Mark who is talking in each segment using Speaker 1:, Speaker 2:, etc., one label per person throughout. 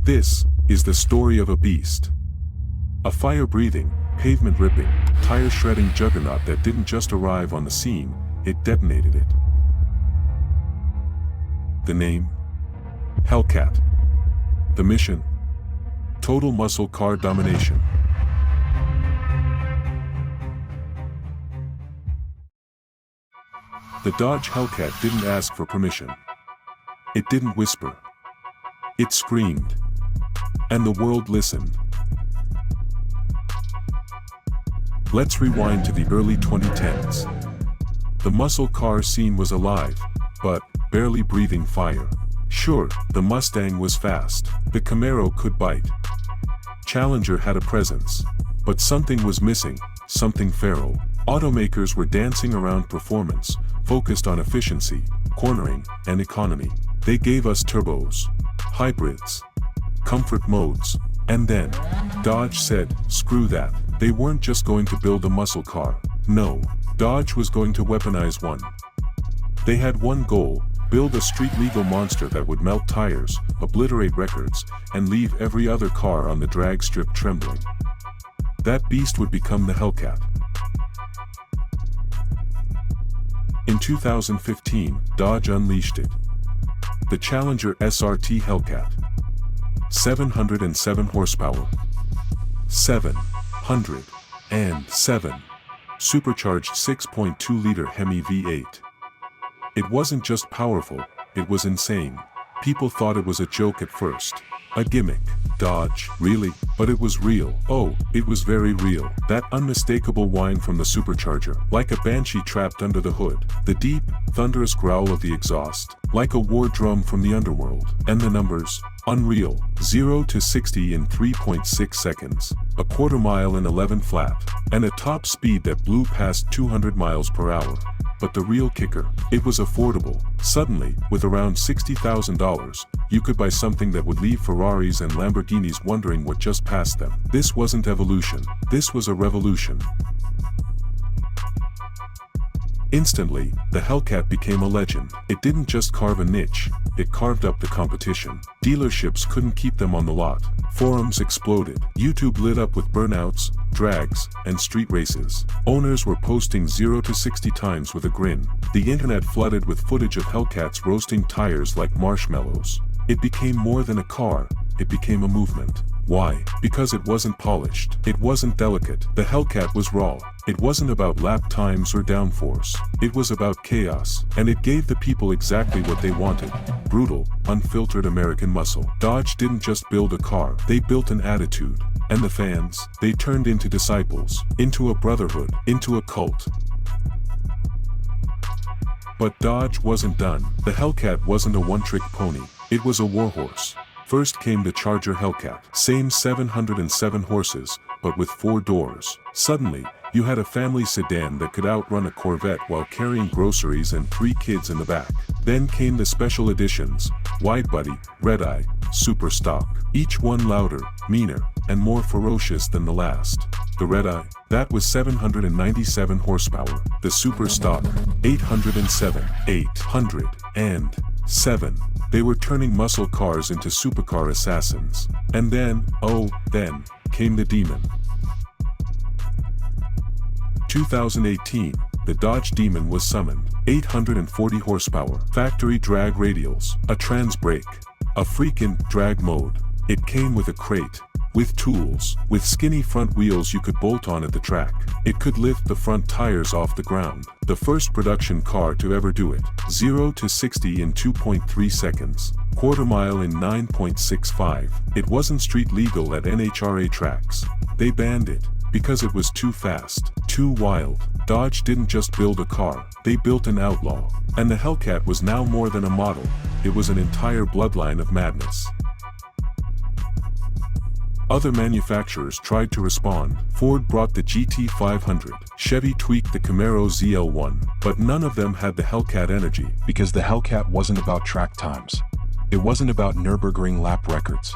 Speaker 1: This is the story of a beast. A fire-breathing, pavement-ripping, tire-shredding juggernaut that didn't just arrive on the scene, it detonated it. The name? Hellcat. The mission? Total muscle car domination. The Dodge Hellcat didn't ask for permission. It didn't whisper. It screamed. And the world listened. Let's rewind to the early 2010s. The muscle car scene was alive, but barely breathing fire. Sure, the Mustang was fast. The Camaro could bite. Challenger had a presence. But something was missing, something feral. Automakers were dancing around performance, focused on efficiency, cornering, and economy. They gave us turbos, hybrids, comfort modes, and then Dodge said, screw that. They weren't just going to build a muscle car. No, Dodge was going to weaponize one. They had one goal: build a street-legal monster that would melt tires, obliterate records, and leave every other car on the drag strip trembling. That beast would become the Hellcat. In 2015, Dodge unleashed it. The Challenger SRT Hellcat. 707 horsepower. 707. Supercharged 6.2-liter Hemi V8. It wasn't just powerful, it was insane. People thought it was a joke at first. A gimmick. Dodge, really? But it was real. Oh, it was very real. That unmistakable whine from the supercharger, like a banshee trapped under the hood. The deep, thunderous growl of the exhaust, like a war drum from the underworld. And the numbers? Unreal. 0 to 60 in 3.6 seconds. A quarter mile in 11 flat. And a top speed that blew past 200 miles per hour. But the real kicker, it was affordable. Suddenly, with around $60,000, you could buy something that would leave Ferraris and Lamborghinis wondering what just passed them. This wasn't evolution. This was a revolution. Instantly, the Hellcat became a legend. It didn't just carve a niche, it carved up the competition. Dealerships couldn't keep them on the lot. Forums exploded. YouTube lit up with burnouts, drags, and street races. Owners were posting 0 to 60 times with a grin. The internet flooded with footage of Hellcats roasting tires like marshmallows. It became more than a car, it became a movement. Why? Because it wasn't polished. It wasn't delicate. The Hellcat was raw. It wasn't about lap times or downforce. It was about chaos. And it gave the people exactly what they wanted. Brutal, unfiltered American muscle. Dodge didn't just build a car. They built an attitude. And the fans, they turned into disciples, into a brotherhood, into a cult. But Dodge wasn't done. The Hellcat wasn't a one-trick pony. It was a warhorse. First came the Charger Hellcat. Same 707 horses, but with 4 doors. Suddenly, you had a family sedan that could outrun a Corvette while carrying groceries and 3 kids in the back. Then came the special editions, Widebody, Red-Eye, Super Stock. Each one louder, meaner, and more ferocious than the last. The Red-Eye, that was 797 horsepower. The Super Stock, 807. They were turning muscle cars into supercar assassins. And then, then, came the Demon. 2018, the Dodge Demon was summoned. 840 horsepower, factory drag radials, a trans brake, a freakin' drag mode. It came with a crate, with tools, with skinny front wheels you could bolt on at the track. It could lift the front tires off the ground. The first production car to ever do it. 0 to 60 in 2.3 seconds. Quarter mile in 9.65. It wasn't street legal at NHRA tracks. They banned it because it was too fast, too wild. Dodge didn't just build a car, they built an outlaw. And the Hellcat was now more than a model, it was an entire bloodline of madness. Other manufacturers tried to respond. Ford brought the GT500, Chevy tweaked the Camaro ZL1, but none of them had the Hellcat energy.
Speaker 2: Because the Hellcat wasn't about track times. It wasn't about Nürburgring lap records.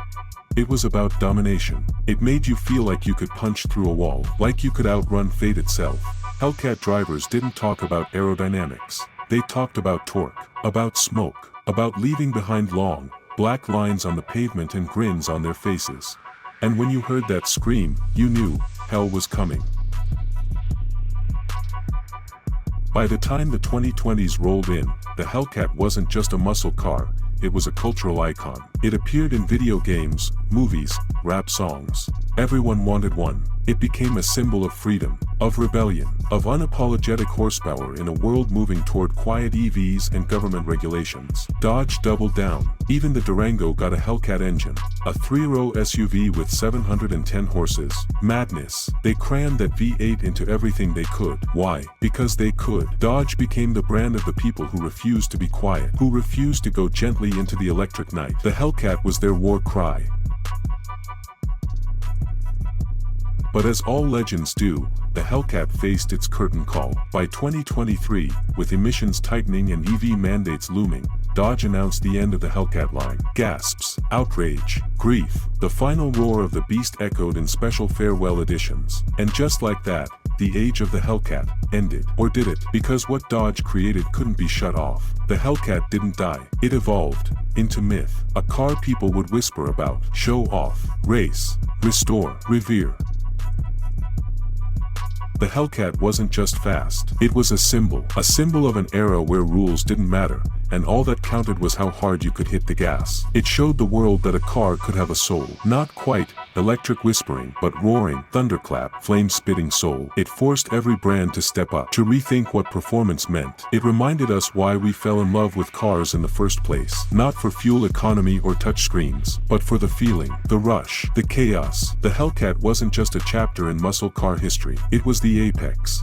Speaker 1: It was about domination. It made you feel like you could punch through a wall, like you could outrun fate itself. Hellcat drivers didn't talk about aerodynamics. They talked about torque, about smoke, about leaving behind long, black lines on the pavement and grins on their faces. And when you heard that scream, you knew hell was coming. By the time the 2020s rolled in, the Hellcat wasn't just a muscle car, it was a cultural icon. It appeared in video games, movies, rap songs. Everyone wanted one. It became a symbol of freedom, of rebellion, of unapologetic horsepower in a world moving toward quiet EVs and government regulations. Dodge doubled down. Even the Durango got a Hellcat engine, a 3-row SUV with 710 horses. Madness. They crammed that V8 into everything they could. Why? Because they could. Dodge became the brand of the people who refused to be quiet, who refused to go gently into the electric night. The Hellcat was their war cry. But as all legends do, the Hellcat faced its curtain call. By 2023, with emissions tightening and EV mandates looming, Dodge announced the end of the Hellcat line. Gasps, outrage, grief. The final roar of the beast echoed in special farewell editions. And just like that, the age of the Hellcat ended. Or did it? Because what Dodge created couldn't be shut off. The Hellcat didn't die. It evolved into myth. A car people would whisper about, show off, race, restore, revere. The Hellcat wasn't just fast. It was a symbol of an era where rules didn't matter, and all that counted was how hard you could hit the gas. It showed the world that a car could have a soul. Not quite electric whispering, but roaring, thunderclap, flame-spitting soul. It forced every brand to step up, to rethink what performance meant. It reminded us why we fell in love with cars in the first place. Not for fuel economy or touchscreens, but for the feeling, the rush, the chaos. The Hellcat wasn't just a chapter in muscle car history. It was the apex.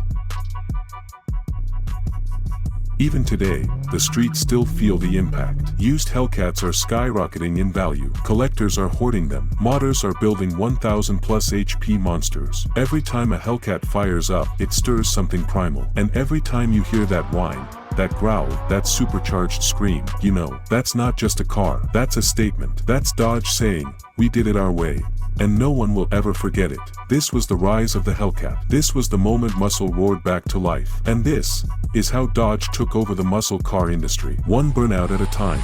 Speaker 1: Even today, the streets still feel the impact. Used Hellcats are skyrocketing in value. Collectors are hoarding them. Modders are building 1000 plus HP monsters. Every time a Hellcat fires up, it stirs something primal. And every time you hear that whine, that growl, that supercharged scream, you know, that's not just a car. That's a statement. That's Dodge saying, we did it our way. And no one will ever forget it. This was the rise of the Hellcat. This was the moment muscle roared back to life. And this is how Dodge took over the muscle car industry, one burnout at a time.